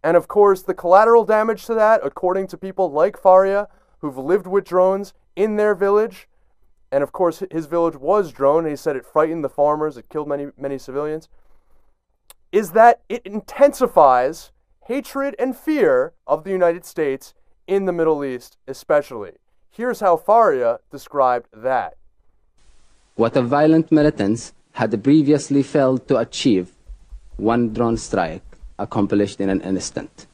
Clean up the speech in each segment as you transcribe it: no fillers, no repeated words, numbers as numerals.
And of course, the collateral damage to that, according to people like Faria, who've lived with drones in their village, and of course his village was droned, and he said it frightened the farmers, it killed many civilians, is that it intensifies hatred and fear of the United States in the Middle East especially. Here's how Faria described that. What a violent militants had previously failed to achieve, one drone strike accomplished in an instant.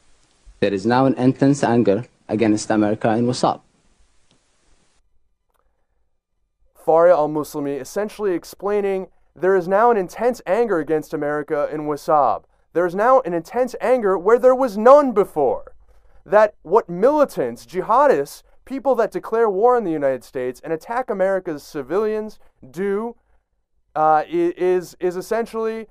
There is now an intense anger against America in Wasab. Faria al-Muslimi essentially explaining there is now an intense anger against America in Wasab. There is now an intense anger where there was none before. That what militants, jihadists, people that declare war on the United States and attack America's civilians do is essentially,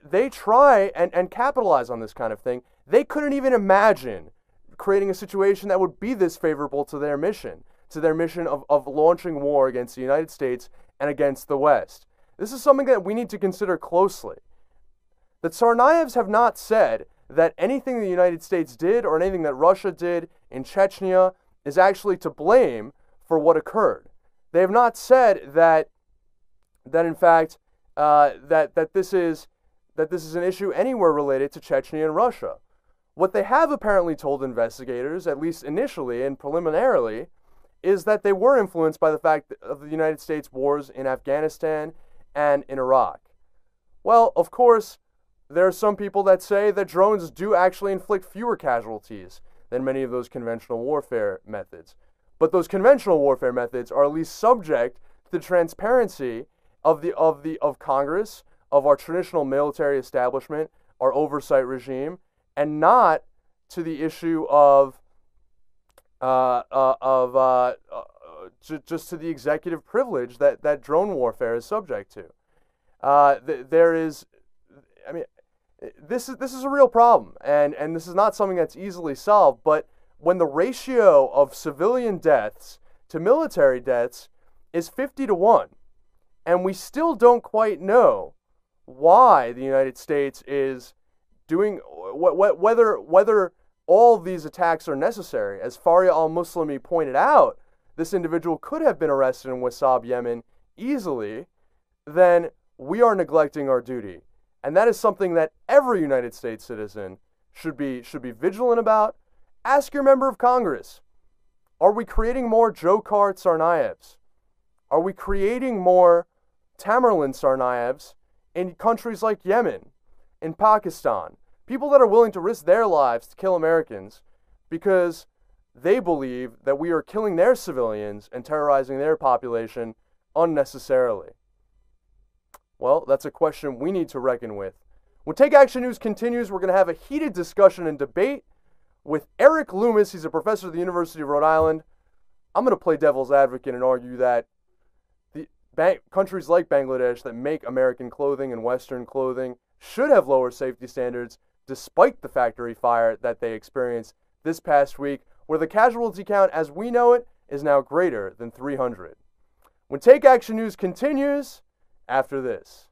they try and capitalize on this kind of thing. They couldn't even imagine creating a situation that would be this favorable to their mission of launching war against the United States and against the West. This is something that we need to consider closely. The Tsarnaevs have not said that anything the United States did or anything that Russia did in Chechnya is actually to blame for what occurred. They have not said that in fact that this is an issue anywhere related to Chechnya and Russia. What they have apparently told investigators, at least initially and preliminarily, is that they were influenced by the fact of the United States wars in Afghanistan and in Iraq. Well, of course, there are some people that say that drones do actually inflict fewer casualties than many of those conventional warfare methods. But those conventional warfare methods are at least subject to the transparency of Congress, of our traditional military establishment, our oversight regime, and not to the issue of just to the executive privilege that drone warfare is subject to. This is a real problem, and this is not something that's easily solved. But when the ratio of civilian deaths to military deaths is 50-1, and we still don't quite know why the United States is doing whether all of these attacks are necessary. As Faria al-Muslimi pointed out, this individual could have been arrested in Wasab, Yemen, easily. Then we are neglecting our duty. And that is something that every United States citizen should be vigilant about. Ask your member of Congress, are we creating more Dzhokhar Tsarnaevs? Are we creating more Tamerlan Tsarnaevs in countries like Yemen, in Pakistan? People that are willing to risk their lives to kill Americans because they believe that we are killing their civilians and terrorizing their population unnecessarily. Well, that's a question we need to reckon with. When Take Action News continues, we're going to have a heated discussion and debate with Eric Loomis. He's a professor at the University of Rhode Island. I'm going to play devil's advocate and argue that the countries like Bangladesh that make American clothing and Western clothing should have lower safety standards despite the factory fire that they experienced this past week, where the casualty count as we know it is now greater than 300. When Take Action News continues after this.